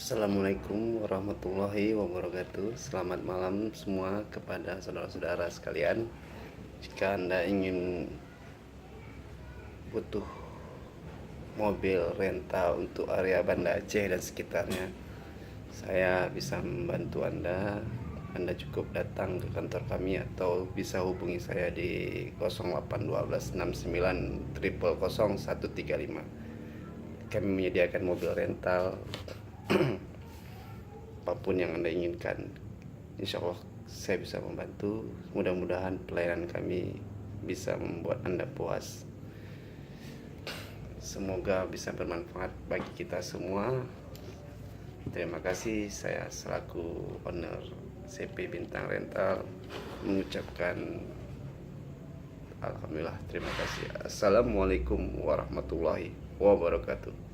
Assalamualaikum warahmatullahi wabarakatuh. Selamat malam semua kepada saudara-saudara sekalian. Jika Anda ingin butuh mobil rental untuk area Banda Aceh dan sekitarnya, saya bisa membantu Anda. Anda cukup datang ke kantor kami atau bisa hubungi saya di 081269000135. Kami menyediakan mobil rental apapun yang Anda inginkan. Insya Allah saya bisa membantu. Mudah-mudahan pelayanan kami bisa membuat Anda puas. Semoga bisa bermanfaat bagi kita semua. Terima kasih. Saya selaku owner CP Bintang Rental mengucapkan alhamdulillah, terima kasih. Assalamualaikum warahmatullahi wabarakatuh.